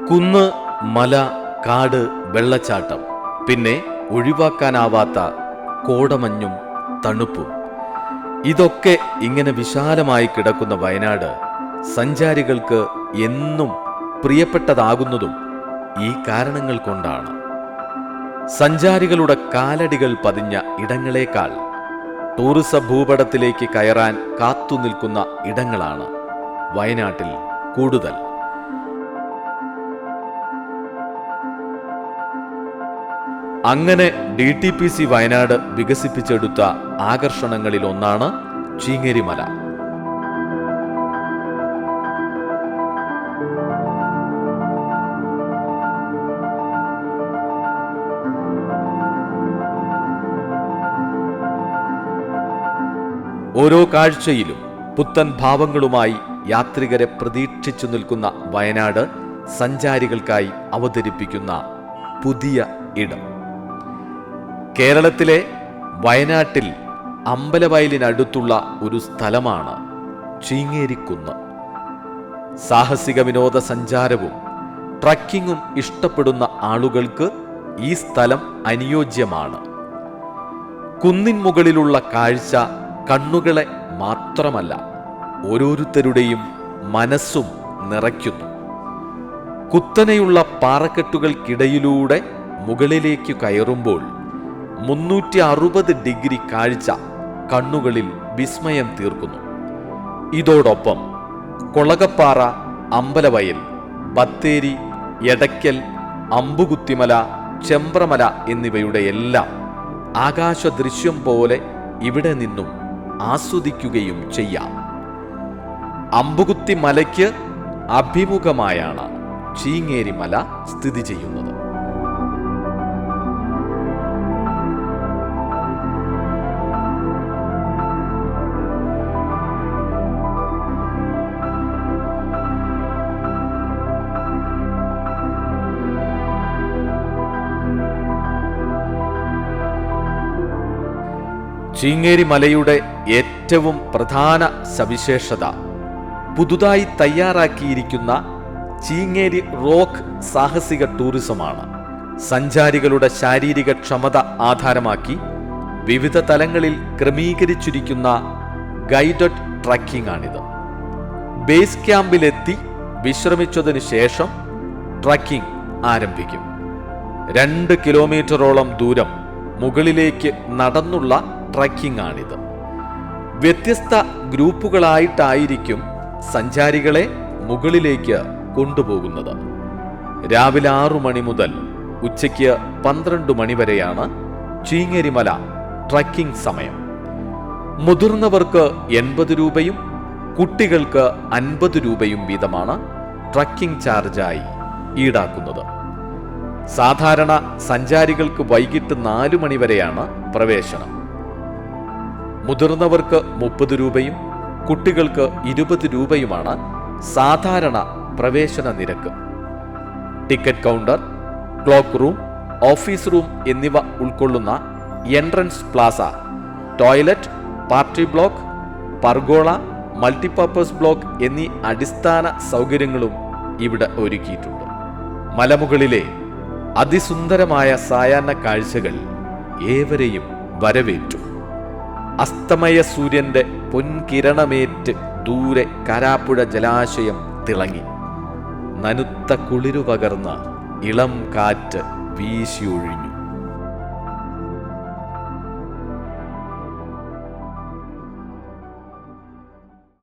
കുന്ന്, മല, കാട്, വെള്ളച്ചാട്ടം, പിന്നെ ഒഴിവാക്കാനാവാത്ത കോടമഞ്ഞും തണുപ്പും. ഇതൊക്കെ ഇങ്ങനെ വിശാലമായി കിടക്കുന്ന വയനാട് സഞ്ചാരികൾക്ക് എന്നും പ്രിയപ്പെട്ടതാകുന്നതും ഈ കാരണങ്ങൾ കൊണ്ടാണ്. സഞ്ചാരികളുടെ കാലടികൾ പതിഞ്ഞ ഇടങ്ങളേക്കാൾ ടൂറിസ ഭൂപടത്തിലേക്ക് കയറാൻ കാത്തുനിൽക്കുന്ന ഇടങ്ങളാണ് വയനാട്ടിൽ കൂടുതൽ. അങ്ങനെ DTPC വയനാട് വികസിപ്പിച്ചെടുത്ത ആകർഷണങ്ങളിലൊന്നാണ് ചീങ്ങേരിമല. ഓരോ കാഴ്ചയിലും പുത്തൻ ഭാവങ്ങളുമായി യാത്രികരെ പ്രതീക്ഷിച്ചു നിൽക്കുന്ന വയനാട് സഞ്ചാരികൾക്കായി അവതരിപ്പിക്കുന്ന പുതിയ ഇടം. കേരളത്തിലെ വയനാട്ടിൽ അമ്പലവയലിനടുത്തുള്ള ഒരു സ്ഥലമാണ് ചീങ്ങേരിക്കുന്ന്. സാഹസിക വിനോദസഞ്ചാരവും ട്രക്കിങ്ങും ഇഷ്ടപ്പെടുന്ന ആളുകൾക്ക് ഈ സ്ഥലം അനുയോജ്യമാണ്. കുന്നിൻ മുകളിലുള്ള കാഴ്ച കണ്ണുകളെ മാത്രമല്ല, ഓരോരുത്തരുടെയും മനസ്സും നിറയ്ക്കുന്നു. കുത്തനെയുള്ള പാറക്കെട്ടുകൾക്കിടയിലൂടെ മുകളിലേക്ക് കയറുമ്പോൾ 360 ഡിഗ്രി കാഴ്ച കണ്ണുകളിൽ വിസ്മയം തീർക്കുന്നു. ഇതോടൊപ്പം കൊളകപ്പാറ, അമ്പലവയൽ, ബത്തേരി, എടയ്ക്കൽ, അമ്പുകുത്തിമല, ചെമ്പ്രമല എന്നിവയുടെ എല്ലാം ആകാശദൃശ്യം പോലെ ഇവിടെ നിന്നും ആസ്വദിക്കുകയും ചെയ്യാം. അമ്പുകുത്തി മലയ്ക്ക് അഭിമുഖമായാണ് ചീങ്ങേരിമല സ്ഥിതി ചെയ്യുന്നത്. ചീങ്ങേരിമലയുടെ ഏറ്റവും പ്രധാന സവിശേഷത പുതുതായി തയ്യാറാക്കിയിരിക്കുന്ന ചീങ്ങേരി റോക്ക് സാഹസിക ടൂറിസമാണ്. സഞ്ചാരികളുടെ ശാരീരിക ക്ഷമത ആധാരമാക്കി വിവിധ തലങ്ങളിൽ ക്രമീകരിച്ചിരിക്കുന്ന ഗൈഡഡ് ട്രക്കിംഗ് ആണിത്. ബേസ് ക്യാമ്പിലെത്തി വിശ്രമിച്ചതിനു ശേഷം ട്രക്കിംഗ് ആരംഭിക്കും. 2 കിലോമീറ്ററോളം ദൂരം മുകളിലേക്ക് നടന്നുള്ള ട്രക്കിംഗ് ആണിത്. വ്യത്യസ്ത ഗ്രൂപ്പുകളായിട്ടായിരിക്കും സഞ്ചാരികളെ മുകളിലേക്ക് കൊണ്ടുപോകുന്നത്. രാവിലെ 6 മണി മുതൽ ഉച്ചയ്ക്ക് 12 മണി വരെയാണ് ചീങ്ങേരിമല ട്രക്കിംഗ് സമയം. മുതിർന്നവർക്ക് 80 രൂപയും കുട്ടികൾക്ക് 50 രൂപയും വീതമാണ് ട്രക്കിംഗ് ചാർജായി ഈടാക്കുന്നത്. സാധാരണ സഞ്ചാരികൾക്ക് വൈകിട്ട് 4 മണി വരെയാണ് പ്രവേശനം. മുതിർന്നവർക്ക് 30 രൂപയും കുട്ടികൾക്ക് 20 രൂപയുമാണ് സാധാരണ പ്രവേശന നിരക്ക്. Ticket counter, clock room, office room എന്നിവ ഉൾക്കൊള്ളുന്ന entrance Plaza, toilet, party block, pergola, multipurpose block എന്നീ അടിസ്ഥാന സൗകര്യങ്ങളും ഇവിടെ ഒരുക്കിയിട്ടുണ്ട്. മലമുകളിലെ അതിസുന്ദരമായ സായാഹ്ന കാഴ്ചകൾ ഏവരെയും വരവേറ്റു. അസ്തമയ സൂര്യന്റെ പൊൻകിരണമേറ്റ് ദൂരെ കാരാപ്പുഴ ജലാശയം തിളങ്ങി. നനുത്ത കുളിരു പകർന്ന ഇളം കാറ്റ് വീശിയൊഴിഞ്ഞു.